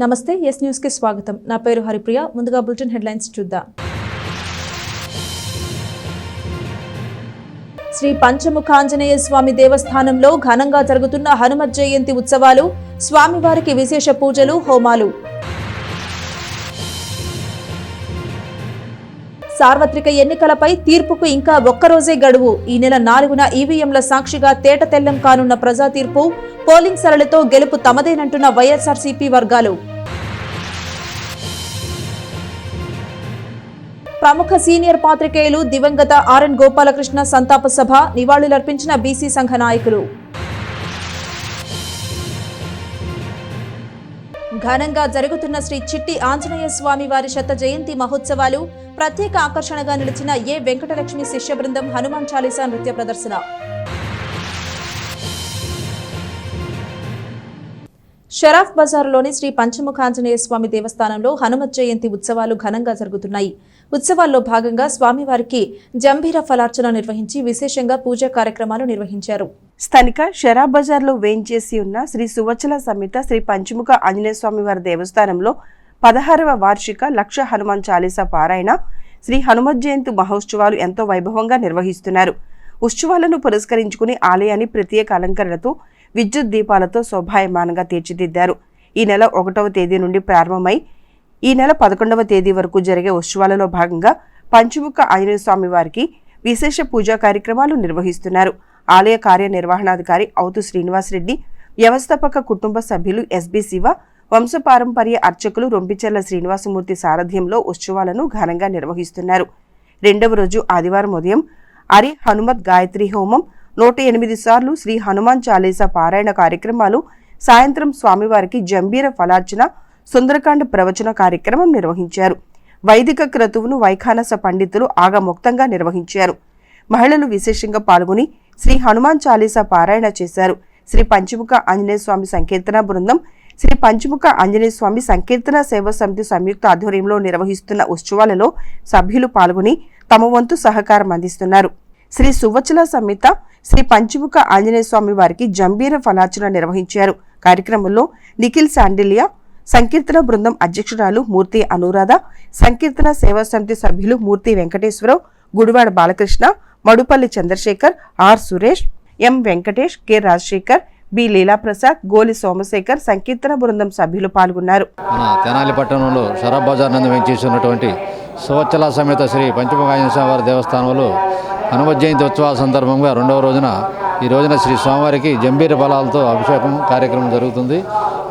నమస్తే yes news కి స్వాగతం. నా పేరు హరిప్రియ. ముందుగా బులెటిన్ హెడ్లైన్స్ చూద్దాం. శ్రీ పంచముఖ ఆంజనేయ స్వామి దేవస్థానంలో ఘనంగా జరుగుతున్న హనుమత్ జయంతి ఉత్సవాలు, స్వామివారికి విశేష పూజలు, హోమాలు. సార్వత్రిక ఎన్నికలపై తీర్పుకు ఇంకా ఒక్కరోజే గడువు. ఈ నెల 4న ఈవీఎంల సాక్షిగా తేటతెల్లం కానున్న ప్రజా తీర్పు. పోలింగ్ సరళితో గెలుపు తమదేనంటున్న వైఎస్ఆర్సీపీ వర్గాలు. ప్రముఖ సీనియర్ పాత్రికేయులు దివంగత ఆర్ఎన్ గోపాలకృష్ణ సంతాప సభ, నివాళులర్పించిన బీసీ సంఘ నాయకులు. ఘనంగా జరుగుతున్న శ్రీ చిట్టి ఆంజనేయ స్వామి వారి శత జయంతి మహోత్సవాలు. ప్రత్యేక ఆకర్షణగా నిలిచిన ఏ వెంకటలక్ష్మి శిష్య బృందం హనుమాన్ చాలీసా నృత్య ప్రదర్శన. షరాఫ్ బజార్లోని శ్రీ పంచముఖ ఆంజనేయ స్వామి దేవస్థానంలో హనుమత్ జయంతి ఉత్సవాలు ఘనంగా జరుగుతున్నాయి. ఉత్సవాల్లో భాగంగా స్వామివారికి జంభీర ఫలార్చన నిర్వహించి విశేషంగా పూజా కార్యక్రమాలు నిర్వహించారు. స్థానిక షరాఫ్ బజార్లో వేంచేసి ఉన్న శ్రీ సువచ్చల సమేత శ్రీ పంచముఖ ఆంజనేయ స్వామి వారి దేవస్థానంలో 16వ వార్షిక లక్ష హనుమాన్ చాలీసా పారాయణ, శ్రీ హనుమత్ జయంతి మహోత్సవాలు ఎంతో వైభవంగా నిర్వహిస్తున్నారు. ఉత్సవాలను పురస్కరించుకుని ఆలయాన్ని ప్రత్యేక అలంకరణతో, విద్యుత్ దీపాలతో శోభాయమానంగా తీర్చిదిద్దారు. ఈ నెల 1వ తేదీ నుండి ప్రారంభమై ఈ నెల 11వ తేదీ వరకు జరిగే ఉత్సవాలలో భాగంగా పంచముఖ ఆంజనేయ స్వామి వారికి విశేష పూజా కార్యక్రమాలు నిర్వహిస్తున్నారు. ఆలయ కార్యనిర్వహణాధికారి అవుతు శ్రీనివాసరెడ్డి, వ్యవస్థాపక కుటుంబ సభ్యులు ఎస్బి శివ, వంశపారంపర్య అర్చకులు రొంపిచెర్ల శ్రీనివాసమూర్తి సారథ్యంలో ఉత్సవాలను ఘనంగా నిర్వహిస్తున్నారు. 2వ రోజు ఆదివారం ఉదయం హరి హనుమత్ గాయత్రి హోమం, 108 సార్లు శ్రీ హనుమాన్ చాలీసా పారాయణ కార్యక్రమాలు, సాయంత్రం స్వామివారికి జంబీర ఫలార్చన, సుందరకాండ ప్రవచన కార్యక్రమం నిర్వహించారు. వైదిక క్రతువును వైఖానస పండితులు ఆగమోక్తంగా నిర్వహించారు. మహిళలు విశేషంగా పాల్గొని శ్రీ హనుమాన్ చాలీసా పారాయణ చేశారు. శ్రీ పంచముఖ ఆంజనేయ స్వామి సంకీర్తన బృందం, శ్రీ పంచముఖ ఆంజనేయ స్వామి సంకీర్తన సేవా సమితి సంయుక్త ఆధ్వర్యంలో నిర్వహిస్తున్న ఉత్సవాలలో సభ్యులు పాల్గొని తమ వంతు సహకారం అందిస్తున్నారు. శ్రీ సువచ్చల సమేత శ్రీ పంచముఖ ఆంజనేయ స్వామి వారికి జంబీర ఫలార్చన నిర్వహించారు. కార్యక్రమంలో నిఖిల్ శాండిలియా, సంకీర్తన బృందం అధ్యక్షురాలు మూర్తి అనురాధ, సంకీర్తన సేవా సమితి సభ్యులు Murthy Venkateswararao, Gudivada Balakrishna, Madupalli Chandrasekhar, R Suresh, M Venkatesh, K Rajasekhar, B Leelaprasad, Goli Somasekhar, సంకీర్తన బృందం సభ్యులు పాల్గొన్నారు. మన తెనాలి పట్టణంలో షరాఫ్ బజార్ నందు వెంచేసినటువంటి సువచ్చల సమేత శ్రీ పంచముఖ ఆంజనేయ స్వామి వారి దేవస్థానంలో హనుమత్ జయంతి ఉత్సవాల సందర్భంగా 2వ రోజున ఈ రోజున శ్రీ స్వామివారికి జంబీర ఫలాలతో అభిషేకం కార్యక్రమం జరుగుతుంది.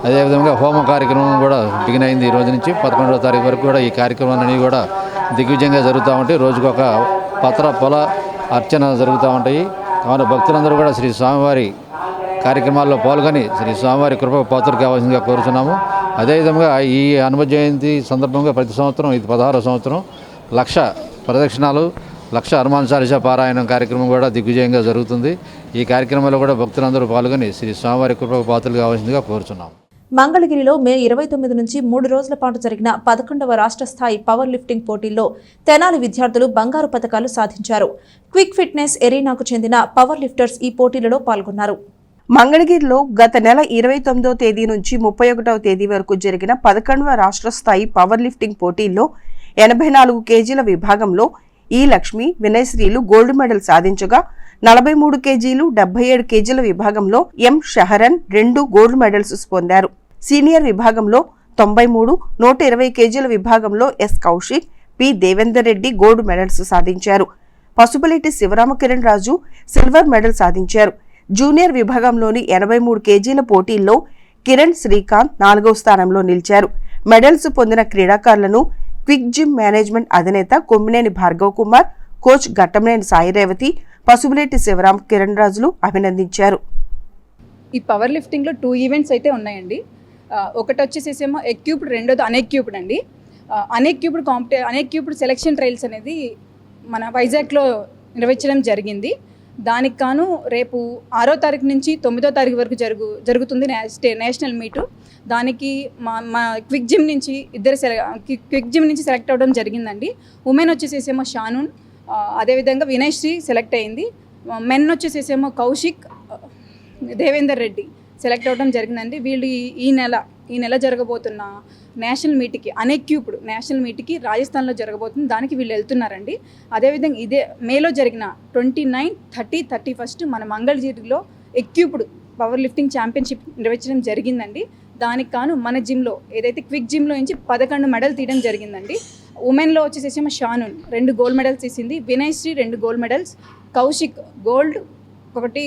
అదేవిధంగా హోమ కార్యక్రమం కూడా బిగిన్ అయింది. ఈ రోజు నుంచి 11వ తారీఖు వరకు కూడా ఈ కార్యక్రమాలన్నీ కూడా దిగ్విజయంగా జరుగుతూ ఉంటాయి. రోజుకొక పత్ర పొల అర్చన జరుగుతూ ఉంటాయి. కావున భక్తులందరూ కూడా శ్రీ స్వామివారి కార్యక్రమాల్లో పాల్గొని శ్రీ స్వామివారి కృప పాత్రలు కావాల్సిందిగా కోరుతున్నాము. అదేవిధంగా ఈ హనుమత్ జయంతి సందర్భంగా ప్రతి సంవత్సరం, ఇది 16వ సంవత్సరం, 1,00,000 ప్రదక్షిణాలు, 1,00,000 హనుమాన్ చాలీసా పారాయణం కార్యక్రమం కూడా దిగ్విజయంగా జరుగుతుంది. ఈ కార్యక్రమంలో కూడా భక్తులందరూ పాల్గొని శ్రీ స్వామివారి కృప పాత్రలు కావాల్సిందిగా కోరుతున్నాము. మంగళగిరిలో మే 29 నుంచి 3 రోజుల పాటు జరిగిన 11వ రాష్ట్ర స్థాయి పవర్ లిఫ్టింగ్ పోటీల్లో తెనాలి విద్యార్థులు బంగారు పతకాలు సాధించారు. క్విక్ ఫిట్నెస్ ఎరీనాకు చెందిన పవర్ లిఫ్టర్స్ ఈ పోటీలలో పాల్గొన్నారు. మంగళగిరిలో గత నెల 29వ తేదీ నుంచి 31వ తేదీ వరకు జరిగిన 11వ రాష్ట్ర స్థాయి పవర్ లిఫ్టింగ్ పోటీల్లో 84 కేజీల విభాగంలో ఈ లక్ష్మి, వినయశ్రీలు గోల్డ్ మెడల్ సాధించగా, 43 కేజీలు, 77 కేజీల విభాగంలో ఎం షహరన్ 2 గోల్డ్ మెడల్స్ పొందారు. సీనియర్ విభాగంలో 93, 120 కేజీల విభాగంలో S Kaushik, P Devender Reddy gold medals సాధించారు. పసుపులేటి శివరామకిరణ్ రాజు సిల్వర్ మెడల్ సాధించారు. జూనియర్ విభాగంలోని 83 కేజీల పోటీల్లో కిరణ్ శ్రీకాంత్ 4వ స్థానంలో నిలిచారు. మెడల్స్ పొందిన క్రీడాకారులను క్విక్ జిమ్ మేనేజ్మెంట్ అధినేత కొమ్మినేని భార్గవ్ కుమార్, కోచ్ ఘట్టమనేని సాయి రేవతి, పసుపులేటి శివరామ కిరణ్ రాజులు అభినందించారు. ఈ పవర్ లిఫ్టింగ్లో 2 ఈవెంట్స్ అయితే ఉన్నాయండి. ఒకటి వచ్చేసేమో ఎక్యూప్డ్, రెండోది అన్ఎక్యూప్డ్ అండి. అన్ఎక్యూప్డ్ సెలెక్షన్ ట్రయల్స్ అనేది మన వైజాగ్లో నిర్వహించడం జరిగింది. దానికి గాను రేపు 6వ తారీఖు నుంచి 9వ తారీఖు వరకు జరుగుతుంది నేషనల్ మీటు. దానికి మా క్విక్ జిమ్ నుంచి సెలెక్ట్ అవ్వడం జరిగిందండి. ఉమెన్ వచ్చేసేమో షానూన్, అదేవిధంగా వినయశ్రీ సెలెక్ట్ అయింది. మెన్ వచ్చేసేమో కౌశిక్, దేవేందర్ రెడ్డి సెలెక్ట్ అవ్వడం జరిగిందండి. వీళ్ళు ఈ నెల ఈ నెల జరగబోతున్న నేషనల్ మీట్కి అన్ఎక్యూప్డ్ నేషనల్ మీట్కి రాజస్థాన్లో జరగబోతుంది. దానికి వీళ్ళు వెళ్తున్నారండి. అదేవిధంగా ఇదే మేలో జరిగిన 29, 30, 31 మన మంగళగిరిలో ఎక్యూప్డ్ పవర్ లిఫ్టింగ్ ఛాంపియన్షిప్ నిర్వహించడం జరిగిందండి. దానికి కాను మన జిమ్లో ఏదైతే క్విక్ జిమ్లో నుంచి 11 మెడల్ తీయడం జరిగిందండి. ఉమెన్లో వచ్చేసి షానున్ 2 గోల్డ్ మెడల్స్ తీసింది, Vinay Sri 2 gold medals, Kaushik gold 1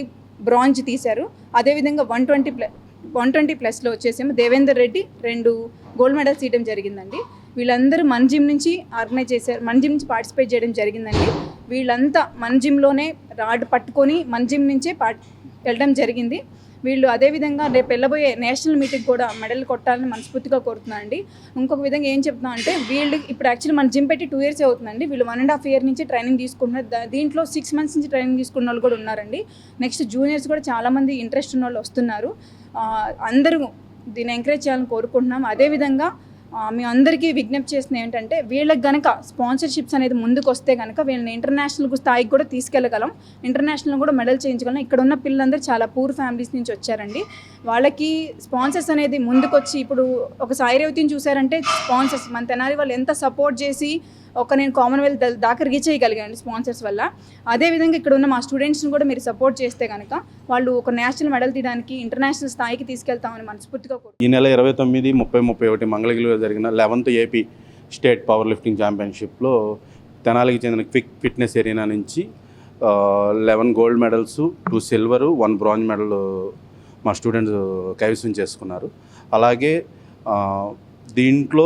bronze తీశారు. అదేవిధంగా 120+ వచ్చేసేమో దేవేందర్ రెడ్డి 2 గోల్డ్ మెడల్స్ తీయడం జరిగిందండి. వీళ్ళందరూ మన జిమ్ నుంచి ఆర్గనైజ్ చేశారు, మన జిమ్ నుంచి పార్టిసిపేట్ చేయడం జరిగిందండి. వీళ్ళంతా మన జిమ్లోనే రాడ్ పట్టుకొని మన జిమ్ నుంచే వెళ్ళడం జరిగింది. వీళ్ళు అదేవిధంగా రేపు వెళ్ళబోయే నేషనల్ మీటింగ్ కూడా మెడల్ కొట్టాలని మనస్ఫూర్తిగా కోరుతున్నాను అండి. ఇంకొక విధంగా ఏం చెప్తున్నా అంటే వీళ్ళు ఇప్పుడు యాక్చువల్లీ మన జిమ్ పెట్టి 2 years అవుతుందండి. వీళ్ళు 1.5 year నుంచి ట్రైనింగ్ తీసుకుంటున్నారు. దీంట్లో 6 months నుంచి ట్రైనింగ్ తీసుకున్న వాళ్ళు కూడా ఉన్నారండి. నెక్స్ట్ జూనియర్స్ కూడా చాలామంది ఇంట్రెస్ట్ ఉన్న వాళ్ళు వస్తున్నారు. అందరూ దీన్ని ఎంకరేజ్ చేయాలని కోరుకుంటున్నాం. అదేవిధంగా మీ అందరికీ విజ్ఞప్తి చేస్తుంది ఏంటంటే వీళ్ళకి కనుక స్పాన్సర్షిప్స్ అనేది ముందుకు వస్తే కనుక వీళ్ళని ఇంటర్నేషనల్ స్థాయికి కూడా తీసుకెళ్ళగలం, ఇంటర్నేషనల్ కూడా మెడల్ చేయించగలం. ఇక్కడ ఉన్న పిల్లలందరూ చాలా పూర్ ఫ్యామిలీస్ నుంచి వచ్చారండి. వాళ్ళకి స్పాన్సర్స్ అనేది ముందుకు వచ్చి ఇప్పుడు ఒక సాయి రేవతిని చూసారంటే స్పాన్సర్స్ మన తెనాలి వాళ్ళు ఎంత సపోర్ట్ చేసి నేను కామన్వెల్త్ దాకా రీచ్ చేయగలిగాను స్పాన్సర్స్ వల్ల. అదేవిధంగా ఇక్కడ ఉన్న మా స్టూడెంట్స్ని కూడా మీరు సపోర్ట్ చేస్తే కనుక వాళ్ళు ఒక నేషనల్ మెడల్ తీయడానికి ఇంటర్నేషనల్ స్థాయికి తీసుకెళ్తామని మనస్ఫూర్తిగా ఈ నెల 29, 30, 31 మంగళగిరిలో జరిగిన 11th AP state power lifting ఛాంపియన్షిప్లో తెనాలికి చెందిన క్విక్ ఫిట్నెస్ ఏరియా నుంచి 11 gold medals, 2 silver, 1 bronze medal మా స్టూడెంట్స్ కైవసం చేసుకున్నారు. అలాగే దీంట్లో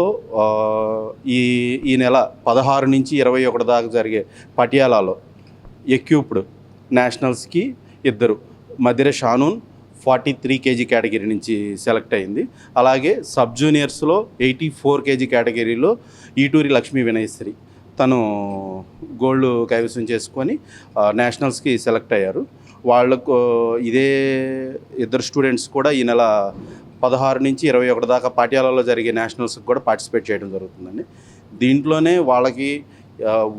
ఈ నెల 16 నుంచి 21 దాకా జరిగే పటియాలాలో ఎక్యూప్డ్ నేషనల్స్కి 2 మధ్యర షానూన్ 43 kg కేటగిరీ నుంచి సెలెక్ట్ అయింది. అలాగే సబ్ జూనియర్స్లో 84 kg కేటగిరీలో ఈటూరి లక్ష్మీ వినయశ్రీ తను గోల్డ్ కైవసం చేసుకొని నేషనల్స్కి సెలెక్ట్ అయ్యారు. వాళ్ళకు ఇదే 2 స్టూడెంట్స్ కూడా ఈ నెల 16 నుంచి 21 దాకా పాటియాలలో జరిగే నేషనల్స్కి కూడా పార్టిసిపేట్ చేయడం జరుగుతుందండి. దీంట్లోనే వాళ్ళకి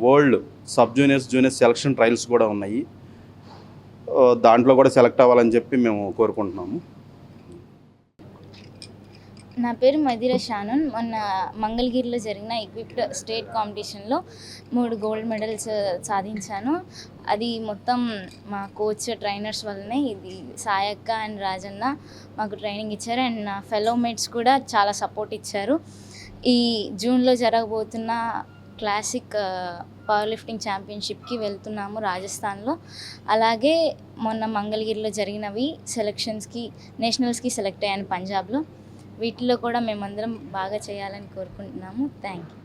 world sub juniors selection trials కూడా ఉన్నాయి. దాంట్లో కూడా సెలెక్ట్ అవ్వాలని చెప్పి మేము కోరుకుంటున్నాము. నా పేరు మదిర షానూన్. మొన్న మంగళగిరిలో జరిగిన ఎక్విప్డ్ స్టేట్ కాంపిటీషన్లో 3 గోల్డ్ మెడల్స్ సాధించాను. అది మొత్తం మా కోచ్ ట్రైనర్స్ వల్లనే. ఇది సాయక్క అండ్ రాజన్న మాకు ట్రైనింగ్ ఇచ్చారు అండ్ నా ఫెలో మేట్స్ కూడా చాలా సపోర్ట్ ఇచ్చారు. ఈ జూన్లో జరగబోతున్న క్లాసిక్ పవర్ లిఫ్టింగ్ ఛాంపియన్షిప్కి వెళ్తున్నాము రాజస్థాన్లో. అలాగే మొన్న మంగళగిరిలో జరిగినవి సెలక్షన్స్కి నేషనల్స్కి సెలెక్ట్ అయ్యాను పంజాబ్లో. వీటిలో కూడా మేమందరం బాగా చేయాలని కోరుకుంటున్నాము. Thank you.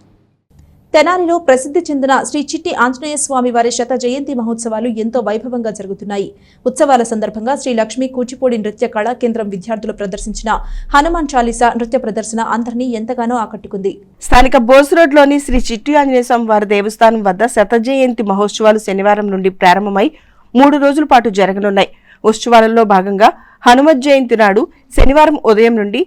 తెనాలిలో ప్రసిద్ధి చెందిన శ్రీ చిట్టి ఆంజనేయ స్వామి వారి శత జయంతి మహోత్సవాలు ఎంతో వైభవంగా జరుగుతున్నాయి. ఉత్సవాల సందర్భంగా శ్రీ లక్ష్మీ కూచిపూడి నృత్య కళా కేంద్రం విద్యార్థులు ప్రదర్శించిన హనుమాన్ చాలీసా నృత్య ప్రదర్శన అందరినీ ఎంతగానో ఆకట్టుకుంది. స్థానిక బోస్ రోడ్లోని శ్రీ చిట్టి ఆంజనేయ స్వామి వారి దేవస్థానం వద్ద శత జయంతి మహోత్సవాలు శనివారం నుండి ప్రారంభమై 3 రోజుల పాటు జరగనున్నాయి. ఉత్సవాలలో భాగంగా హనుమత్ జయంతి నాడు శనివారం ఉదయం నుండి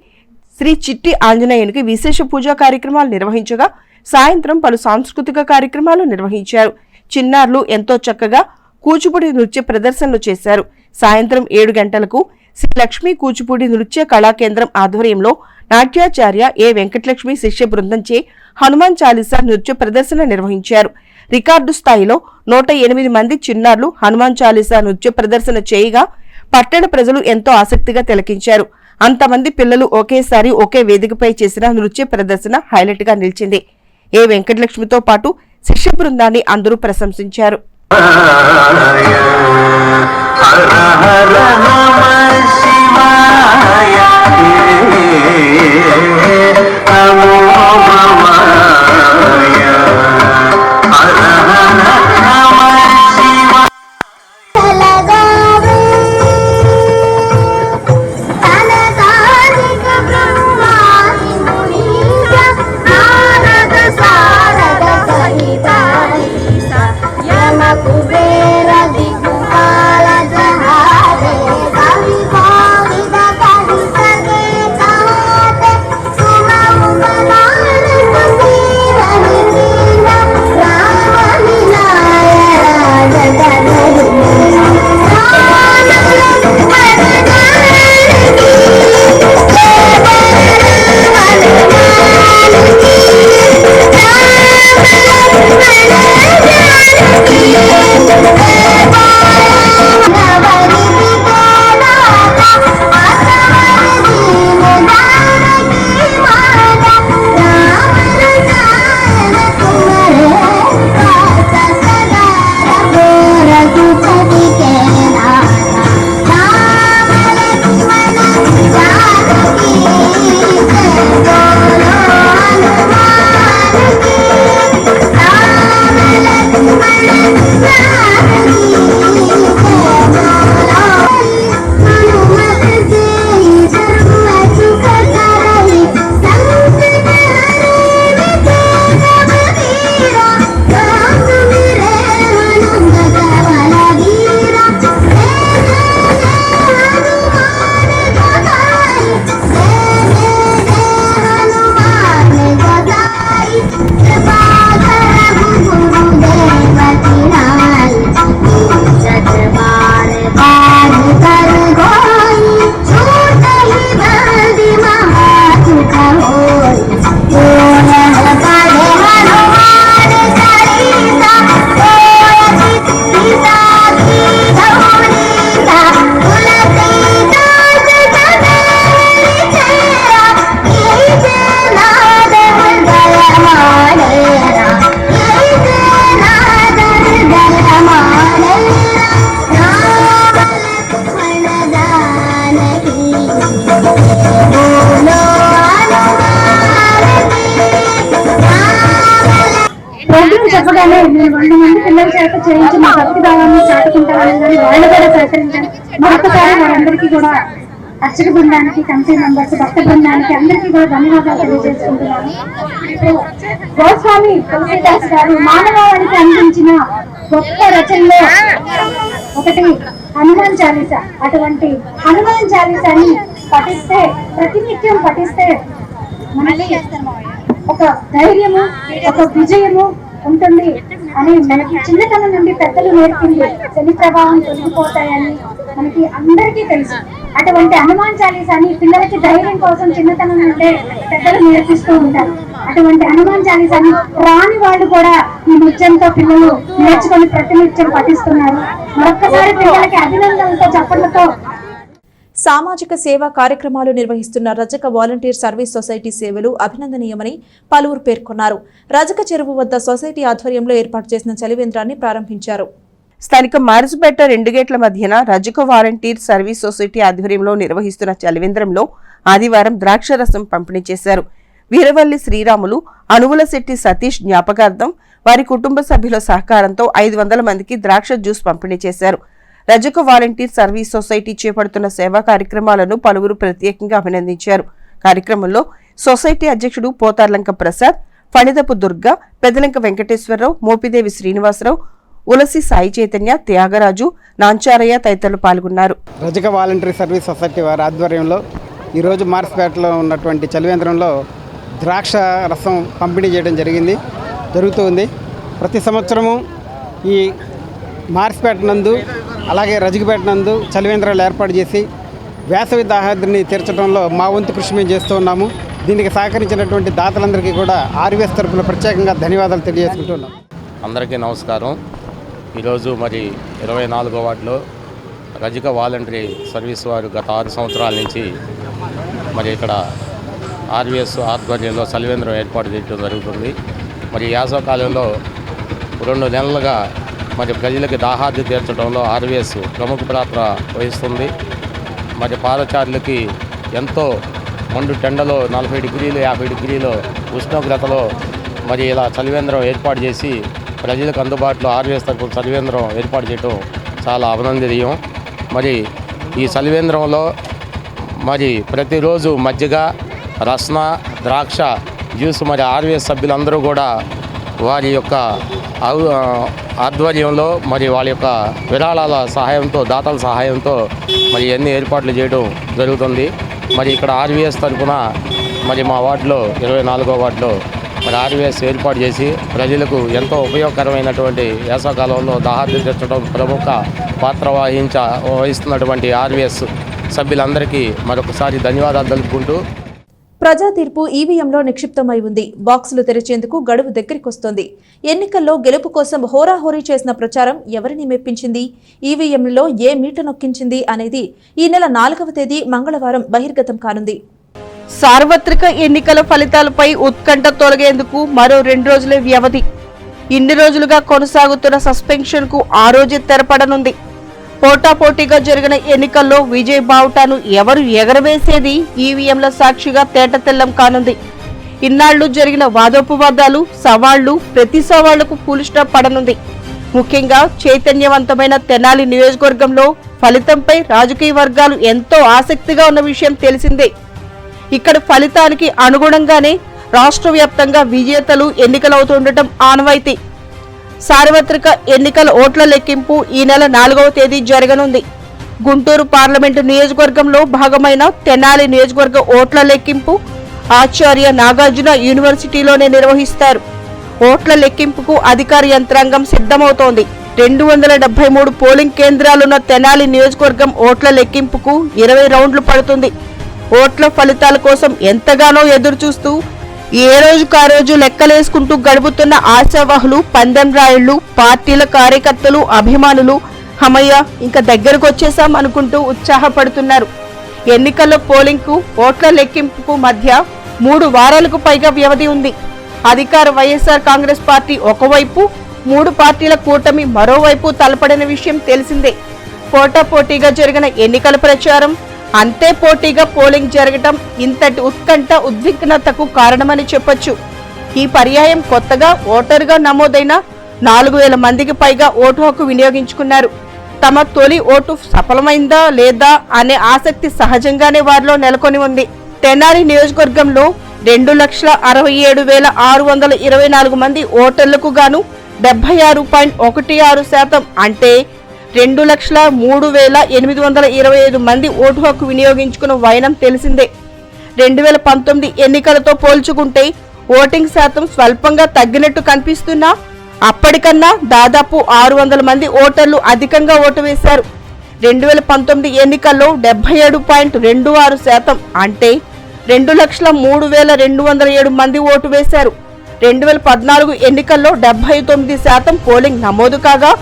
శ్రీ చిట్టి ఆంజనేయునికి విశేష పూజా కార్యక్రమాలు నిర్వహించగా సాయంత్రం పలు సాంస్కృతిక కార్యక్రమాలు నిర్వహించారు. చిన్నారులు ఎంతో చక్కగా కూచిపూడి నృత్య ప్రదర్శనలు చేశారు. సాయంత్రం 7 గంటలకు శ్రీ లక్ష్మీ కూచిపూడి నృత్య కళాకేంద్రం ఆధ్వర్యంలో నాట్యాచార్య ఏ వెంకటలక్ష్మి శిష్య బృందంచే హనుమాన్ చాలీసా నృత్య ప్రదర్శన నిర్వహించారు. రికార్డు స్థాయిలో 108 మంది చిన్నారులు హనుమాన్ చాలీసా నృత్య ప్రదర్శన చేయగా పట్టణ ప్రజలు ఎంతో ఆసక్తిగా తిలకించారు. అంతమంది పిల్లలు ఒకేసారి ఒకే వేదికపై చేసిన నృత్య ప్రదర్శన హైలైట్ గా నిలిచింది. ఏ వెంకటలక్ష్మితో పాటు శిష్య బృందాన్ని అందరూ ప్రశంసించారు. కుబేర దిగుపాల జహారే కవి అని చెప్పగానే నేను 100 మంది పిల్లల చేత చేయించి మా భక్తి భావాన్ని చాటుకుంటామని కానీ వాళ్ళు కూడా సహకరించారు. మరొకసారి వాళ్ళందరికీ కూడా అర్చక బృందానికి, కమిటీ మెంబర్స్, భక్త బృందానికి అందరికీ కూడా ధన్యవాదాలు తెలియజేసుకుంటున్నాను. ఇప్పుడు గోస్వామి తులసీదాస్ గారు మానవాళికి అందించిన గొప్ప రచనలో ఒకటి హనుమాన్ చాలీసా. అటువంటి హనుమాన్ చాలీసాని పఠిస్తే, ప్రతినిత్యం పఠిస్తే మనకి ఒక ధైర్యము, ఒక విజయము ఉంటుంది అని మనకి చిన్నతనం నుండి పెద్దలు నేర్పింది. శని ప్రభావం తొలగిపోతాయని మనకి అందరికీ తెలుసు. అటువంటి హనుమాన్ చాలీసాని పిల్లలకి ధైర్యం కోసం చిన్నతనం నుండే పెద్దలు నేర్పిస్తూ ఉంటారు. అటువంటి హనుమాన్ చాలీసాని రాని వాళ్ళు కూడా ఈ నృత్యంతో పిల్లలు నేర్చుకొని ప్రతినిత్యం పఠిస్తున్నారు. మరొక్కసారి పిల్లలకి అభినందనలతో, చప్పట్లతో. సామాజిక సేవా కార్యక్రమాలు నిర్వహిస్తున్న రజక వాలంటీర్ సర్వీస్ సొసైటీ సేవలు అభినందనీయమని పలువురు పేర్కొన్నారు. రజక చెరువు వద్ద సొసైటీ ఆధ్వర్యంలో ఏర్పాటు చేసిన చలివేంద్రాన్ని ప్రారంభించారు. స్థానిక మారుసుపేట 2 గేట్ల మధ్యన రజక వాలంటీర్ సర్వీస్ సొసైటీ ఆధ్వర్యంలో నిర్వహిస్తున్న చలివేంద్రంలో ఆదివారం ద్రాక్షరసం పంపిణీ చేశారు. వీరవల్లి శ్రీరాములు, అనువుల శెట్టి సతీష్ జ్ఞాపకార్థం వారి కుటుంబ సభ్యుల సహకారంతో 500 మందికి ద్రాక్ష జ్యూస్ పంపిణీ చేశారు. రజక వాలంటీర్ సర్వీస్ సొసైటీ చేపడుతున్న సేవా కార్యక్రమాలను పలువురు ప్రత్యేకంగా అభినందించారు. కార్యక్రమంలో సొసైటీ అధ్యక్షుడు పోతార్లంక ప్రసాద్, ఫణిదపు దుర్గా, పెదలంక వెంకటేశ్వరరావు, మోపిదేవి శ్రీనివాసరావు, ఉలసి సాయి చైతన్య, త్యాగరాజు, నాంచారయ్య తదితరులు పాల్గొన్నారు. రజక వాలంటరీ సర్వీస్ సొసైటీ వారి ఆధ్వర్యంలో ఈరోజు మార్స్పేటలో ఉన్నటువంటి చలివేంద్రంలో ద్రాక్ష రసం పంపిణీ చేయడం జరుగుతుంది. ప్రతి సంవత్సరము ఈ మార్స్పేట నందు అలాగే రజకపేట నందు చలివేంద్రాలు ఏర్పాటు చేసి వేసవి దాహాద్రిని తీర్చడంలో మా వంతు కృషి మేము చేస్తూ ఉన్నాము. దీనికి సహకరించినటువంటి దాతలందరికీ కూడా ఆర్వీఎస్ తరఫున ప్రత్యేకంగా ధన్యవాదాలు తెలియజేసుకుంటున్నాం. అందరికీ నమస్కారం. ఈరోజు మరి 24వ వార్డులో రజక వాలంటరీ సర్వీస్ వారు గత 6 సంవత్సరాల నుంచి మరి ఇక్కడ ఆర్వీఎస్ ఆధ్వర్యంలో చలివేంద్రం ఏర్పాటు చేయడం జరుగుతుంది. మరి యాసవకాలంలో 2 నెలలుగా మరి ప్రజలకి దాహార్ది తీర్చడంలో ఆర్వీఎస్ ప్రముఖ పాత్ర వహిస్తుంది. మరి పాదచారులకి ఎంతో మండు టెండలో 40 డిగ్రీలు 50 డిగ్రీలు ఉష్ణోగ్రతలో మరి ఇలా చలివేంద్రం ఏర్పాటు చేసి ప్రజలకు అందుబాటులో ఆర్వీఎస్ తరపున చలివేంద్రం ఏర్పాటు చేయడం చాలా అభినందనీయం. మరి ఈ చలివేంద్రంలో మరి ప్రతిరోజు మజ్జిగ, రస్న, ద్రాక్ష జ్యూస్ మరి ఆర్వీఎస్ సభ్యులందరూ కూడా వారి యొక్క ఆధ్వర్యంలో మరి వాళ్ళ యొక్క విరాళాల సహాయంతో, దాతల సహాయంతో మరి అన్ని ఏర్పాట్లు చేయడం జరుగుతుంది. మరి ఇక్కడ ఆర్వీఎస్ తరఫున మరి మా వార్డులో 24వ వార్డులో మరి ఆర్వీఎస్ ఏర్పాటు చేసి ప్రజలకు ఎంతో ఉపయోగకరమైనటువంటి వేసవకాలంలో దాహార్ది తీర్చడం ప్రముఖ పాత్ర వహిస్తున్నటువంటి ఆర్వీఎస్ సభ్యులందరికీ మరొకసారి ధన్యవాదాలు తెలుపుకుంటూ, ప్రజా తీర్పు ఈవీఎంలో నిక్షిప్తమై ఉంది. బాక్సులు తెరిచేందుకు గడువు దగ్గరికొస్తోంది. ఎన్నికల్లో గెలుపు కోసం హోరాహోరీ చేసిన ప్రచారం ఎవరిని మెప్పించింది, ఈవీఎంలో ఏ మీట నొక్కించింది అనేది ఈ నెల 4వ తేదీ మంగళవారం బహిర్గతం కానుంది. సార్వత్రిక ఎన్నికల ఫలితాలపై ఉత్కంఠ తొలగేందుకు మరో 2 రోజులే వ్యవధి. ఇన్ని రోజులుగా కొనసాగుతున్న సస్పెన్షన్ కు ఆ రోజే తెరపడనుంది. పోటాపోటీగా జరిగిన ఎన్నికల్లో విజయ్ బావుటాను ఎవరు ఎగరవేసేది ఈవీఎంల సాక్షిగా తేటతెల్లం కానుంది. ఇన్నాళ్లు జరిగిన వాదోపవాదాలు, సవాళ్లు, ప్రతి సవాళ్లకు ఫుల్ స్టాప్ పడనుంది. ముఖ్యంగా చైతన్యవంతమైన తెనాలి నియోజకవర్గంలో ఫలితంపై రాజకీయ వర్గాలు ఎంతో ఆసక్తిగా ఉన్న విషయం తెలిసిందే. ఇక్కడ ఫలితానికి అనుగుణంగానే రాష్ట్ర వ్యాప్తంగా విజేతలు ఎన్నికలవుతుండటం ఆనవాయితీ. సార్వత్రిక ఎన్నికల ఓట్ల లెక్కింపు ఈ నెల 4వ తేదీ జరగనుంది. గుంటూరు పార్లమెంటు నియోజకవర్గంలో భాగమైన తెనాలి నియోజకవర్గ ఓట్ల లెక్కింపు ఆచార్య నాగార్జున యూనివర్సిటీలోనే నిర్వహిస్తారు. ఓట్ల లెక్కింపుకు అధికార యంత్రాంగం సిద్ధమవుతోంది. 273 పోలింగ్ కేంద్రాలున్న తెనాలి నియోజకవర్గం ఓట్ల లెక్కింపుకు 20 రౌండ్లు పడుతుంది. ఓట్ల ఫలితాల కోసం ఎంతగానో ఎదురుచూస్తూ ఏ రోజుకా రోజు లెక్కలేసుకుంటూ గడుపుతున్న ఆశావాహులు, పందెం రాయుళ్లు, పార్టీల కార్యకర్తలు, అభిమానులు హమయ్య ఇంకా దగ్గరకు వచ్చేసాం అనుకుంటూ ఉత్సాహపడుతున్నారు. ఎన్నికల్లో పోలింగ్ కు, ఓట్ల లెక్కింపుకు మధ్య 3 వారాలకు పైగా వ్యవధి ఉంది. అధికార వైఎస్ఆర్ కాంగ్రెస్ పార్టీ ఒకవైపు, 3 పార్టీల కూటమి మరోవైపు తలపడిన విషయం తెలిసిందే. పోటాపోటీగా జరిగిన ఎన్నికల ప్రచారం, అంతే పోటీగా పోలింగ్ జరగటం ఇంతటి ఉత్కంఠ, ఉద్విగ్నతకు కారణమని చెప్పొచ్చు. ఈ పర్యాయం కొత్తగా ఓటరుగా నమోదైన 4,000 మందికి పైగా ఓటు హక్కు వినియోగించుకున్నారు. తమ తొలి ఓటు సఫలమైందా లేదా అనే ఆసక్తి సహజంగానే వారిలో నెలకొని ఉంది. తెనాలి నియోజకవర్గంలో 2,67,624 మంది ఓటర్లకు గాను 76.16% అంటే 2,03,825 మంది ఓటు హక్కు వినియోగించుకున్న వైనం తెలిసిందే. 2019 ఎన్నికలతో పోల్చుకుంటే ఓటింగ్ శాతం స్వల్పంగా తగ్గినట్టు కనిపిస్తున్నా అప్పటికన్నా దాదాపు 600 మంది ఓటర్లు అధికంగా ఓటు వేశారు. 2019 ఎన్నికల్లో 77.26% అంటే 2,03,207 మంది ఓటు వేశారు. 2014 ఎన్నికల్లో 79% పోలింగ్ నమోదు కాగా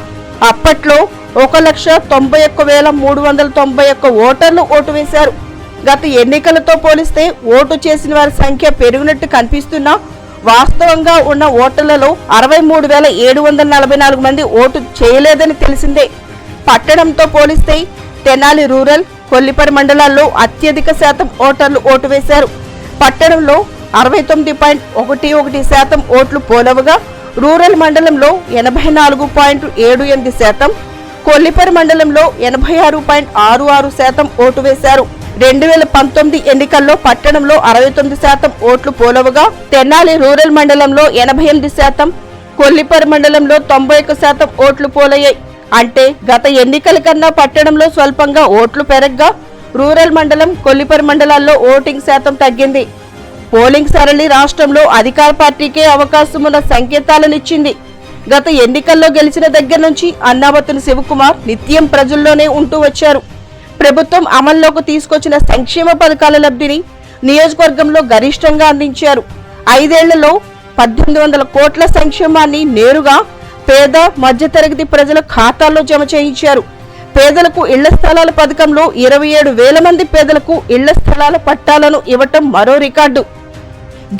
అప్పట్లో 1,91,391 ఓటర్లు ఓటు వేశారు. గత ఎన్నికలతో పోలిస్తే ఓటు చేసిన వారి సంఖ్య పెరిగినట్టు కనిపిస్తున్నా వాస్తవంగా ఉన్న ఓటర్లలో 63,744 మంది ఓటు చేయలేదని తెలిసిందే. పట్టణంతో పోలిస్తే తెనాలి రూరల్, కొల్లిపరి మండలాల్లో అత్యధిక శాతం ఓటర్లు ఓటు వేశారు. పట్టణంలో 69.11% ఓట్లు పోలవగా రూరల్ మండలంలో 84.78%, కొల్లిపరి మండలంలో 86.66% ఓటు వేశారు. 2019 ఎన్నికల్లో పట్టణంలో 69% ఓట్లు పోలవగా తెనాలి రూరల్ మండలంలో 88%, కొల్లిపరి మండలంలో 91% ఓట్లు పోలయ్యాయి. అంటే గత ఎన్నికల కన్నా పట్టణంలో స్వల్పంగా ఓట్లు పెరగ్గా రూరల్ మండలం, కొల్లిపరి మండలాల్లో ఓటింగ్ శాతం తగ్గింది. పోలింగ్ సరళి రాష్ట్రంలో అధికార పార్టీకే అవకాశం ఉన్న సంకేతాలనిచ్చింది. గత ఎన్నికల్లో గెలిచిన దగ్గర నుంచి అన్నాబత్తుని శివకుమార్ నిత్యం ప్రజల్లోనే ఉంటూ వచ్చారు. ప్రభుత్వం అమల్లోకి తీసుకొచ్చిన సంక్షేమ పథకాల లబ్ధిని నియోజకవర్గంలో గరిష్టంగా అందించారు. 5 ఏళ్లలో 1,800 కోట్ల సంక్షేమాన్ని నేరుగా పేద మధ్యతరగతి ప్రజల ఖాతాల్లో జమ చేయించారు. పేదలకు ఇళ్ల స్థలాల పథకంలో 27,000 మంది పేదలకు ఇళ్ల స్థలాల పట్టాలను ఇవ్వటం మరో రికార్డు.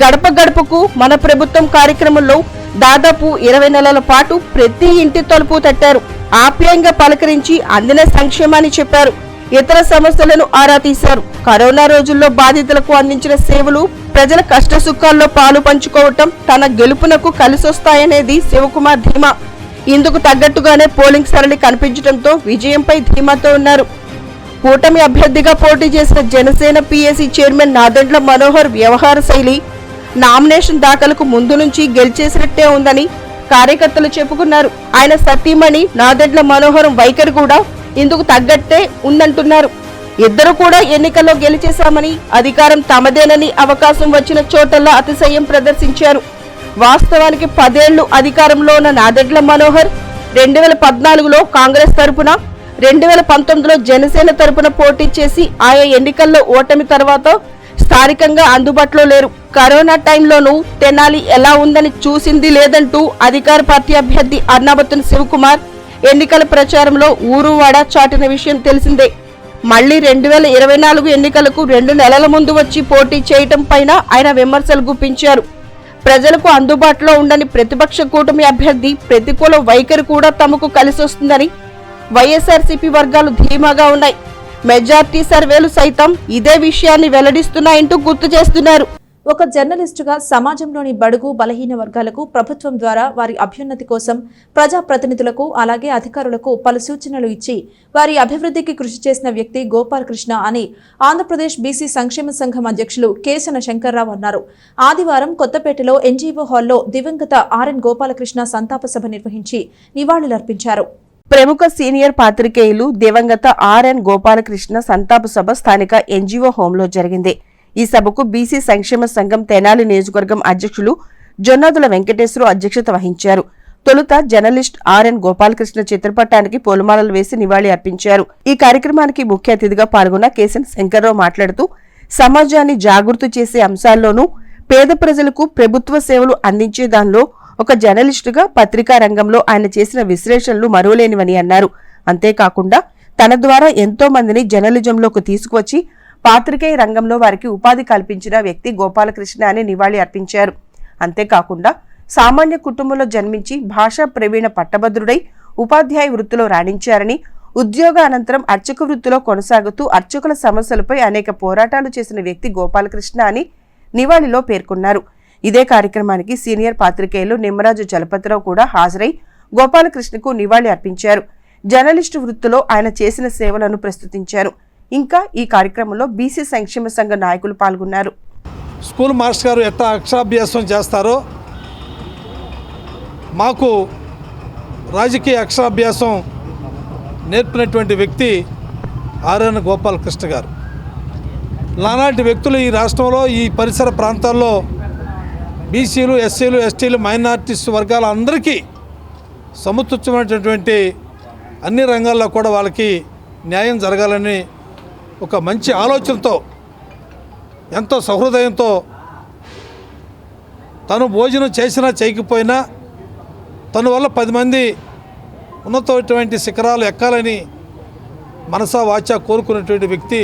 గడప గడపకు మన ప్రభుత్వం కార్యక్రమంలో దాదాపు 20 నెలల పాటు ప్రతి ఇంటి తలుపు తట్టారు. ఆప్యాయంగా పలకరించి అందిన సంక్షేమాన్ని చెప్పారు. ఇతర సమస్యలను ఆరా తీశారు. కరోనా రోజుల్లో బాధితులకు అందించిన సేవలు, ప్రజల కష్ట సుఖాల్లో పాలు పంచుకోవటం తన గెలుపునకు కలిసొస్తాయనేది శివకుమార్ ధీమా. ఇందుకు తగ్గట్టుగానే పోలింగ్ సరళి కనిపించడంతో విజయంపై ధీమాతో ఉన్నారు. కూటమి అభ్యర్థిగా పోటీ చేసిన జనసేన పిఎసి చైర్మన్ నాదెండ్ల మనోహర్ వ్యవహార శైలి నామినేషన్ దాఖలకు ముందు నుంచి గెలిచేసినట్టే ఉందని కార్యకర్తలు చెప్పుకున్నారు. ఆయన సతీమణి నాదెండ్ల మనోహరం వైఖరి కూడా ఇందుకు తగ్గట్టే ఉందంటున్నారు. ఇద్దరు కూడా ఎన్నికల్లో గెలిచేశామని, అధికారం తమదేనని అవకాశం వచ్చిన చోటల్లా అతిశయం ప్రదర్శించారు. వాస్తవానికి 10 ఏళ్లు అధికారంలో ఉన్న నాదెండ్ల మనోహర్ 2014లో కాంగ్రెస్ తరపున, 2019లో జనసేన తరపున పోటీ చేసి ఆయా ఎన్నికల్లో ఓటమి తర్వాత స్థానికంగా అందుబాటులో లేరు. కరోనా టైంలోనూ తెనాలి ఎలా ఉందని చూసింది లేదంటూ అధికార పార్టీ అభ్యర్థి అన్నాబత్తుని శివకుమార్ ఎన్నికల ప్రచారంలో ఊరువాడ చాటిన విషయం తెలిసిందే. మళ్లీ 2024 ఎన్నికలకు 2 నెలల ముందు వచ్చి పోటీ చేయటం పైన ఆయన విమర్శలు గుప్పించారు. ప్రజలకు అందుబాటులో ఉండని ప్రతిపక్ష కూటమి అభ్యర్థి ప్రతికూల వైఖరి కూడా తమకు కలిసొస్తుందని వైఎస్ఆర్సీపీ వర్గాలు ధీమాగా ఉన్నాయి. మెజార్టీ సర్వేలు సైతం ఇదే విషయాన్ని వెల్లడిస్తున్నాయంటూ గుర్తు చేస్తున్నారు. ఒక జర్నలిస్టుగా సమాజంలోని బడుగు బలహీన వర్గాలకు ప్రభుత్వం ద్వారా వారి అభ్యున్నతి కోసం ప్రజాప్రతినిధులకు అలాగే అధికారులకు పలు సూచనలు ఇచ్చి వారి అభివృద్ధికి కృషి చేసిన వ్యక్తి గోపాలకృష్ణ అని ఆంధ్రప్రదేశ్ బీసీ సంక్షేమ సంఘం అధ్యక్షులు కేశన శంకర్రావు అన్నారు. ఆదివారం కొత్తపేటలో ఎన్జీఓ హాల్లో దివంగత ఆర్ఎన్ గోపాలకృష్ణ సంతాప సభ నిర్వహించి నివాళులర్పించారు. ప్రముఖ సీనియర్ పాత్రికేయులు దివంగత ఆర్ఎన్ గోపాలకృష్ణ సంతాప సభ స్థానిక ఎన్జీఓ హోంలో జరిగింది. ఈ సభకు బీసీ సంక్షేమ సంఘం తెనాలి నియోజకవర్గం అధ్యక్షులు జొన్నాదుల వెంకటేశ్వరరావు అధ్యక్షత వహించారు. తొలుత జర్నలిస్ట్ ఆర్ఎన్ గోపాలకృష్ణ చిత్రపటానికి పూలమాలలు వేసి నివాళి అర్పించారు. ఈ కార్యక్రమానికి ముఖ్య అతిథిగా పాల్గొన్న కేశన్ శంకర్రావు మాట్లాడుతూ సమాజాన్ని జాగృతి చేసే అంశాల్లోనూ పేద ప్రజలకు ప్రభుత్వ సేవలు అందించే దానిలో ఒక జర్నలిస్టుగా పత్రికా రంగంలో ఆయన చేసిన విశ్లేషణలు మరోలేనివని అన్నారు. అంతేకాకుండా తన ద్వారా ఎంతో మందిని జర్నలిజంలోకి తీసుకువచ్చి పాత్రికేయ రంగంలో వారికి ఉపాధి కల్పించిన వ్యక్తి గోపాలకృష్ణ అని నివాళి అర్పించారు. అంతేకాకుండా సామాన్య కుటుంబంలో జన్మించి భాషా ప్రవీణ పట్టభద్రుడై ఉపాధ్యాయ వృత్తిలో రాణించారని, ఉద్యోగ అనంతరం అర్చక వృత్తిలో కొనసాగుతూ అర్చకుల సమస్యలపై అనేక పోరాటాలు చేసిన వ్యక్తి గోపాలకృష్ణ అని నివాళిలో పేర్కొన్నారు. ఇదే కార్యక్రమానికి సీనియర్ పాత్రికేయులు నిమ్మరాజు చలపతిరావు కూడా హాజరై గోపాలకృష్ణకు నివాళి అర్పించారు. జర్నలిస్టు వృత్తిలో ఆయన చేసిన సేవలను ప్రస్తుతించారు. ఇంకా ఈ కార్యక్రమంలో బీసీ సంక్షేమ సంఘ నాయకులు పాల్గొన్నారు. స్కూల్ మాస్టర్ గారు ఎట్లా అక్షరాభ్యాసం చేస్తారో మాకు రాజకీయ అక్షరాభ్యాసం నేర్పినటువంటి వ్యక్తి ఆర్ఎన్ గోపాలకృష్ణ గారు. నాలాంటి వ్యక్తులు ఈ రాష్ట్రంలో ఈ పరిసర ప్రాంతాల్లో బీసీలు, ఎస్సీలు, ఎస్టీలు, మైనారిటీస్ వర్గాల అందరికీ సముచితమైనటువంటి అన్ని రంగాల్లో కూడా వాళ్ళకి న్యాయం జరగాలని ఒక మంచి ఆలోచనతో, ఎంతో సహృదయంతో తను భోజనం చేసినా చేయకపోయినా తన వల్ల 10 మంది ఉన్నతమైనటువంటి శిఖరాలు ఎక్కాలని మనసా వాచా కోరుకున్నటువంటి వ్యక్తి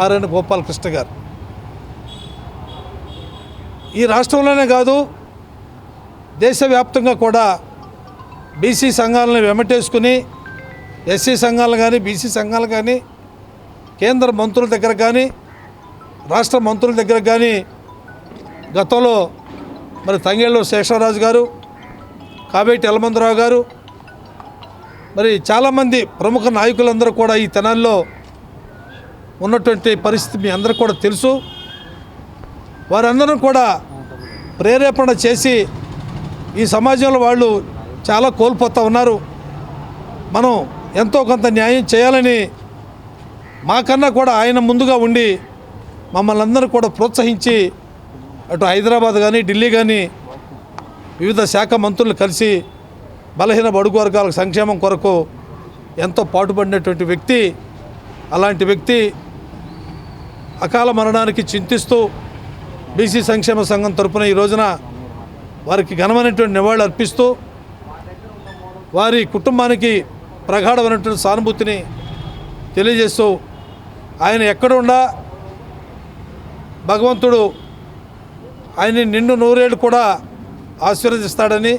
ఆర్ఎన్ గోపాలకృష్ణ గారు. ఈ రాష్ట్రంలోనే కాదు, దేశవ్యాప్తంగా కూడా బీసీ సంఘాలను వెంబటేసుకుని ఎస్సీ సంఘాలు కానీ, బీసీ సంఘాలు కానీ, కేంద్ర మంత్రుల దగ్గర కానీ, రాష్ట్ర మంత్రుల దగ్గర కానీ గతంలో మరి తంగేళ్ళు శేషరాజు గారు, కావేటి ఎలమందరావు గారు, మరి చాలామంది ప్రముఖ నాయకులందరూ కూడా ఈ తెనాలిలో ఉన్నటువంటి పరిస్థితి మీ అందరికీ కూడా తెలుసు. వారందరూ కూడా ప్రేరేపణ చేసి ఈ సమాజంలో వాళ్ళు చాలా కోల్పోతూ ఉన్నారు. మనం ఎంతో కొంత న్యాయం చేయాలని మాకన్నా కూడా ఆయన ముందుగా ఉండి మమ్మల్ని అందరూ కూడా ప్రోత్సహించి అటు హైదరాబాద్ కానీ, ఢిల్లీ కానీ వివిధ శాఖ మంత్రులు కలిసి బలహీన బడుగు వర్గాల సంక్షేమం కొరకు ఎంతో పాటుపడినటువంటి వ్యక్తి. అలాంటి వ్యక్తి అకాల మరణానికి చింతిస్తూ బీసీ సంక్షేమ సంఘం తరపున ఈ రోజున వారికి ఘనమైనటువంటి నివాళులు అర్పిస్తూ వారి కుటుంబానికి ప్రగాఢమైనటువంటి సానుభూతిని తెలియజేస్తూ ఆయన ఎక్కడుండా భగవంతుడు ఆయన నిండు నూరేళ్ళు కూడా ఆశీర్వదిస్తాడని,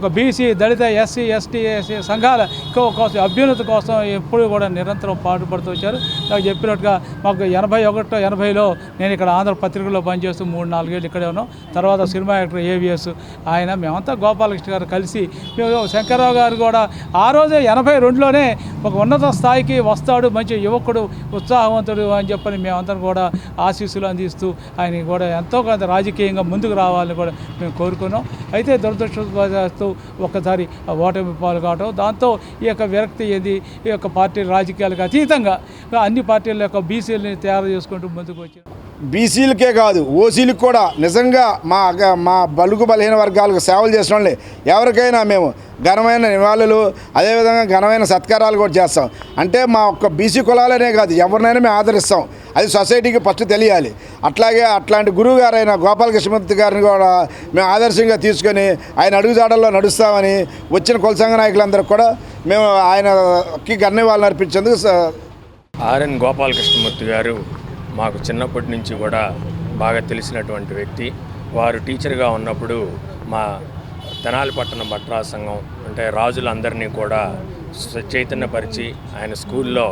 ఒక బీసీ, దళిత, ఎస్సీ, ఎస్టీ సంఘాల కోసం అభ్యున్నతి కోసం ఎప్పుడు కూడా నిరంతరం పాటుపడుతూ వచ్చారు. నాకు చెప్పినట్టుగా మాకు 81-80లో నేను ఇక్కడ ఆంధ్ర పత్రికలో పనిచేస్తూ 3-4 ఏళ్ళు ఇక్కడే ఉన్నాం. తర్వాత సినిమా యాక్టర్ ఏవిఎస్ ఆయన, మేమంతా గోపాలకృష్ణ గారు కలిసి, శంకర్రావు గారు కూడా ఆ రోజే 82లోనే ఒక ఉన్నత స్థాయికి వస్తాడు, మంచి యువకుడు, ఉత్సాహవంతుడు అని చెప్పని మేమందరం కూడా ఆశీస్సులు అందిస్తూ ఆయన కూడా ఎంతో కొంత రాజకీయంగా ముందుకు రావాలని కూడా మేము కోరుకున్నాం. అయితే దురదృష్టవశాత్తు ఒక్కసారి ఓటమి పాలు కావడం, దాంతో ఈ యొక్క విరక్తి ఏది, ఈ యొక్క పార్టీ రాజకీయాలకు అతీతంగా అన్ని పార్టీల యొక్క బీసీలని తయారు చేసుకుంటూ ముందుకు వచ్చారు. బీసీలకే కాదు, ఓసీలకు కూడా నిజంగా మా బలుగు బలహీన వర్గాలకు సేవలు చేసిన వాళ్ళే ఎవరికైనా మేము ఘనమైన నివాళులు, అదేవిధంగా ఘనమైన సత్కారాలు కూడా చేస్తాం. అంటే మా ఒక్క బీసీ కులాలనే కాదు, ఎవరినైనా మేము ఆదరిస్తాం. అది సొసైటీకి ఫస్ట్ తెలియాలి. అట్లాగే అట్లాంటి గురువు గారైన గోపాలకృష్ణమూర్తి గారిని కూడా మేము ఆదర్శంగా తీసుకొని ఆయన అడుగుజాడల్లో నడుస్తామని వచ్చిన కుల సంఘ నాయకులందరూ కూడా మేము ఆయనకి ఘననివాళులు అర్పించేందుకు. ఆర్ఎన్ గోపాలకృష్ణమూర్తి గారు మాకు చిన్నప్పటి నుంచి కూడా బాగా తెలిసినటువంటి వ్యక్తి. వారు టీచర్గా ఉన్నప్పుడు మా తెనాలి పట్టణ భట్రా సంఘం అంటే రాజులందరినీ కూడా చైతన్యపరిచి ఆయన స్కూల్లో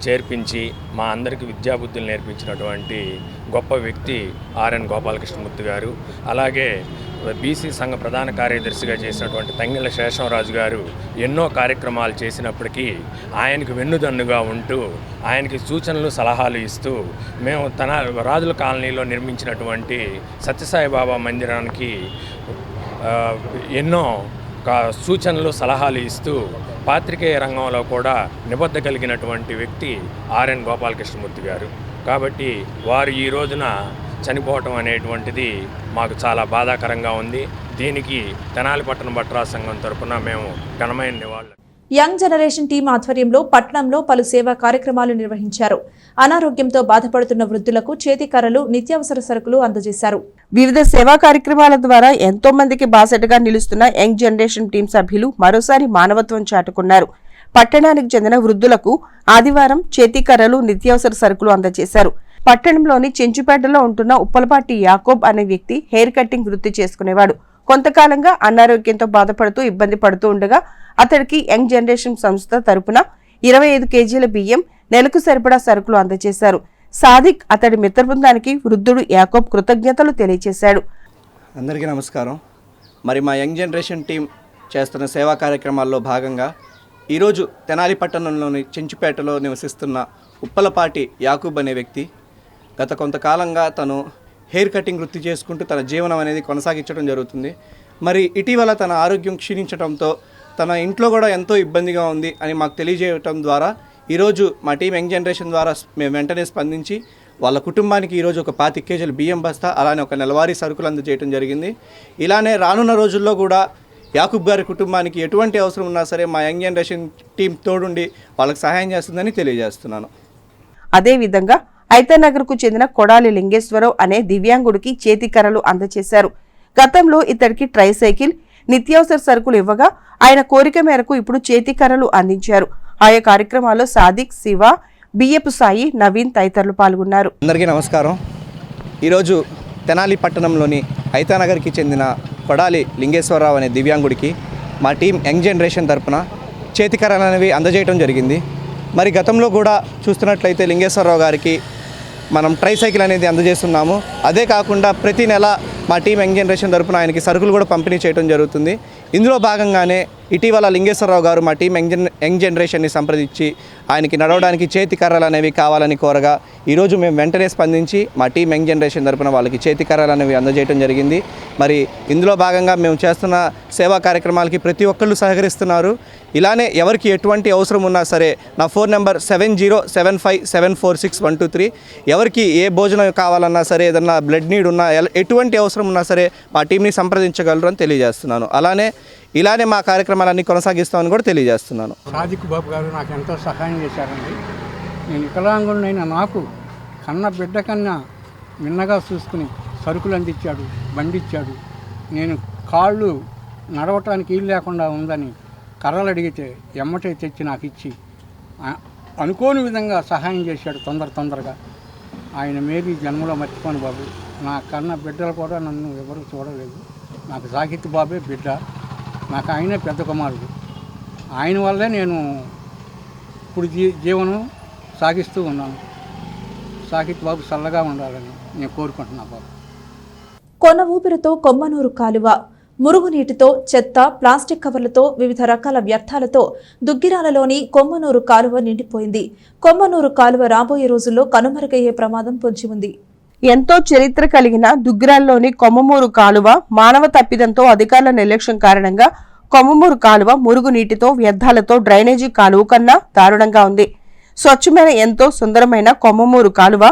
చేర్పించి మా అందరికీ విద్యాబుద్ధులు నేర్పించినటువంటి గొప్ప వ్యక్తి ఆర్ఎన్ గోపాలకృష్ణమూర్తి గారు. అలాగే బీసీ సంఘ ప్రధాన కార్యదర్శిగా చేసినటువంటి తంగెళ్ళ శేషరాజు గారు ఎన్నో కార్యక్రమాలు చేసినప్పటికీ ఆయనకు వెన్నుదన్నుగా ఉంటూ ఆయనకి సూచనలు సలహాలు ఇస్తూ మేము రాజుల కాలనీలో నిర్మించినటువంటి సత్యసాయిబాబా మందిరానికి ఎన్నో సూచనలు సలహాలు ఇస్తూ పాత్రికేయ రంగంలో కూడా నిబద్ధ కలిగినటువంటి వ్యక్తి ఆర్ఎన్ గోపాలకృష్ణమూర్తి గారు. కాబట్టి వారు ఈ రోజున చనిపోవటం అనేటువంటిది మాకు చాలా బాధాకరంగా ఉంది. దీనికి తెనాలి పట్టణ భట్రా సంఘం తరపున మేము ఘనమైన నివాళులు. యంగ్ జనరేషన్ టీం ఆధ్వర్యంలో పట్టణంలో పలు సేవా కార్యక్రమాలు నిర్వహించారు. అనారోగ్యంతో బాధపడుతున్న వృద్ధులకు చేతికర్రలు, నిత్యావసర సరుకులు అందజేశారు. వివిధ సేవా కార్యక్రమాల ద్వారా ఎంతో మందికి బాసటగా నిలుస్తున్న యంగ్ జనరేషన్ టీం సభ్యులు మరోసారి మానవత్వం చాటుకున్నారు. పట్టణానికి చెందిన వృద్ధులకు ఆదివారం చేతికర్రలు, నిత్యావసర సరుకులు అందజేశారు. పట్టణంలోని చెంచుపేటలో ఉంటున్న ఉప్పలపాటి యాకోబ్ అనే వ్యక్తి హెయిర్ కటింగ్ వృత్తి చేసుకునేవాడు. కొంతకాలంగా అనారోగ్యంతో బాధపడుతూ ఇబ్బంది పడుతూ ఉండగా అతడికి యంగ్ జనరేషన్ సంస్థ తరపున 25 కేజీల బియ్యం, నెలకు సరిపడా సరుకులు అందజేశారు. సాదిక్ అతడి మిత్ర బృందానికి వృద్ధుడు యాకోబ్ కృతజ్ఞతలు తెలియజేశాడు. అందరికీ నమస్కారం. మరి మా యంగ్ జనరేషన్ టీం చేస్తున్న సేవా కార్యక్రమాల్లో భాగంగా ఈరోజు తెనాలి పట్టణంలోని చెంచుపేటలో నివసిస్తున్న ఉప్పలపాటి యాకూబ్ అనే వ్యక్తి గత కొంతకాలంగా తను హెయిర్ కటింగ్ వృత్తి చేసుకుంటూ తన జీవనం అనేది కొనసాగించడం జరుగుతుంది. మరి ఇటీవల తన ఆరోగ్యం క్షీణించడంతో తన ఇంట్లో కూడా ఎంతో ఇబ్బందిగా ఉంది అని మాకు తెలియజేయటం ద్వారా ఈరోజు మా టీం యంగ్ జనరేషన్ ద్వారా మేము వెంటనే స్పందించి వాళ్ళ కుటుంబానికి ఈరోజు ఒక 25 కేజీల బియ్యం బస్తా అలానే ఒక నెలవారీ సరుకులు అందజేయడం జరిగింది. ఇలానే రానున్న రోజుల్లో కూడా యాకూబ్ గారి కుటుంబానికి ఎటువంటి అవసరం ఉన్నా సరే మా యంగ్ జనరేషన్ టీం తోడుండి వాళ్ళకి సహాయం చేస్తుందని తెలియజేస్తున్నాను. అదేవిధంగా ఐతనగర్కు చెందిన కొడాలి లింగేశ్వరరావు అనే దివ్యాంగుడికి చేతికర్రలు అందజేశారు. గతంలో ఇతడికి ట్రైసైకిల్, నిత్యావసర సరుకులు ఇవ్వగా ఆయన కోరిక మేరకు ఇప్పుడు చేతికర్రలు అందించారు. ఆయా కార్యక్రమాల్లో సాదిక్, శివ, బియ్యపు సాయి, నవీన్ తదితరులు పాల్గొన్నారు. అందరికీ నమస్కారం. ఈరోజు తెనాలి పట్టణంలోని ఐతానగర్కి చెందిన కొడాలి లింగేశ్వరరావు అనే దివ్యాంగుడికి మా టీం యంగ్ జనరేషన్ తరపున చేతికర్రలు అనేవి అందజేయడం జరిగింది. మరి గతంలో కూడా చూస్తున్నట్లయితే లింగేశ్వరరావు గారికి మనం ట్రైసైకిల్ అనేది అందజేస్తున్నాము. అదే కాకుండా ప్రతి నెల మా టీం యంగ్ జనరేషన్ తరపున ఆయనకి సరుకులు కూడా పంపిణీ చేయడం జరుగుతుంది. ఇందులో భాగంగానే ఇటీవల లింగేశ్వరరావు గారు మా టీం యంగ్ జనరేషన్ని సంప్రదించి ఆయనకి నడవడానికి చేతి కర్రలు అనేవి కావాలని కోరగా ఈరోజు మేము వెంటనే స్పందించి మా టీం యంగ్ జనరేషన్ తరపున వాళ్ళకి చేతి కర్రలు అనేవి అందజేయడం జరిగింది. మరి ఇందులో భాగంగా మేము చేస్తున్న సేవా కార్యక్రమాలకి ప్రతి ఒక్కళ్ళు సహకరిస్తున్నారు. ఇలానే ఎవరికి ఎటువంటి అవసరం ఉన్నా సరే నా ఫోన్ నెంబర్ 7075746123. ఎవరికి ఏ భోజనం కావాలన్నా సరే, ఏదన్నా బ్లడ్ నీడ్ ఉన్నా, ఎటువంటి అవసరం ఉన్నా సరే మా టీంని సంప్రదించగలరు అని తెలియజేస్తున్నాను. ఇలానే మా కార్యక్రమాలన్నీ కొనసాగిస్తామని కూడా తెలియజేస్తున్నాను. సాదిక్ బాబు గారు నాకు ఎంతో సహాయం చేశారండి. నేను వికలాంగుడినైన నాకు కన్న బిడ్డ కన్నా మిన్నగా చూసుకుని సరుకులు అందించాడు, బండి ఇచ్చాడు. నేను కాళ్ళు నడవటానికి వీలు లేకుండా ఉందని కర్రలు అడిగితే ఎమ్మటే తెచ్చి నాకు ఇచ్చి అనుకోని విధంగా సహాయం చేశాడు తొందరగా. ఆయన మేరీ జన్మలో మర్చిపోను బాబు. నా కన్న బిడ్డలు కూడా నన్ను ఎవరు చూడలేదు. నాకు సాహిత్ బాబే బిడ్డ, నాకు ఆయనే పెద్ద కుమారుడు. ఆయన వల్లే నేను ఇప్పుడు జీవనం సాగిస్తూ ఉన్నాను. సాహిత్ బాబు చల్లగా ఉండాలని నేను కోరుకుంటున్నా బాబు. కొన ఊపిరితో కొమ్మనూరు కాలువ మురుగునీటితో, చెత్త, ప్లాస్టిక్ కవర్లతో, వివిధ రకాల వ్యర్థాలతో దుగ్గిరాలలోని కొమ్మనూరు కాలువ నిండిపోయింది. కొమ్మనూరు కాలువ రాబోయే రోజుల్లో కనుమరుగయ్యే ప్రమాదం పొంచి ఉంది. ఎంతో చరిత్ర కలిగిన దుగ్గిరాల్లోని కొమ్మమూరు కాలువ మానవ తప్పిదంతో అధికారుల నిర్లక్ష్యం కారణంగా కొమ్మమూరు కాలువ మురుగునీటితో, వ్యర్థాలతో డ్రైనేజీ కాలువ కన్నా దారుణంగా ఉంది. స్వచ్ఛమైన ఎంతో సుందరమైన కొమ్మమూరు కాలువ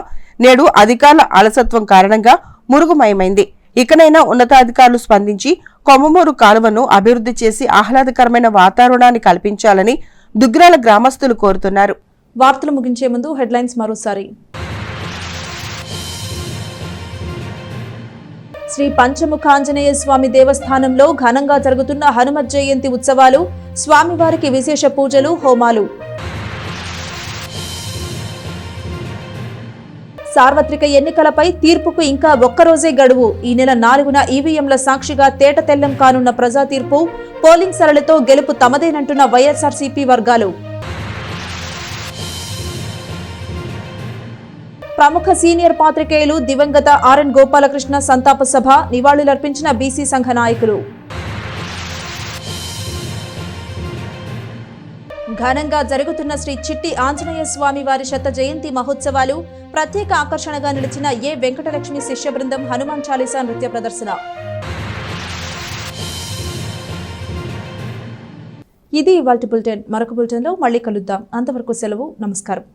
నేడు అధికారుల అలసత్వం కారణంగా మురుగుమయమైంది. ఇకనైనా ఉన్నతాధికారులు స్పందించి కొమ్మమూరు కాలువను అభివృద్ధి చేసి ఆహ్లాదకరమైన వాతావరణాన్ని కల్పించాలని దుగ్గిరాల గ్రామస్తులు కోరుతున్నారు. వార్తలు ముగించే ముందు హెడ్లైన్స్ మరోసారి. శ్రీ పంచముఖ ఆంజనేయ స్వామి దేవస్థానంలో ఘనంగా జరుగుతున్న హనుమత్ జయంతి ఉత్సవాలు, స్వామివారికి విశేష పూజలు, హోమాలు. సార్వత్రిక ఎన్నికలపై తీర్పుకు ఇంకా ఒక్కరోజే గడువు. ఈ నెల 4న ఈవీఎంల సాక్షిగా తేట తెల్లం కానున్న ప్రజా తీర్పు. పోలింగ్ సరళితో గెలుపు తమదేనంటున్న వైఎస్ఆర్సీపీ వర్గాలు. ప్రముఖ సీనియర్ పాత్రికేయులు దివంగత ఆర్ఎన్ గోపాలకృష్ణ సంతాప సభ, నివాళులర్పించిన బీసీ సంఘ నాయకులు. ఘనంగా జరుగుతున్న శ్రీ చిట్టి ఆంజనేయ స్వామి వారి శత జయంతి మహోత్సవాలు. ప్రత్యేక ఆకర్షణగా నిలిచిన ఏ వెంకటలక్ష్మి శిష్య బృందం హనుమాన్ చాలీసా నృత్య ప్రదర్శన. ఇది ఇవాల్టి బులెటిన్. మరొక బులెటిన్లో మళ్ళీ కలుద్దాం. అంతవరకు సెలవు. నమస్కారం.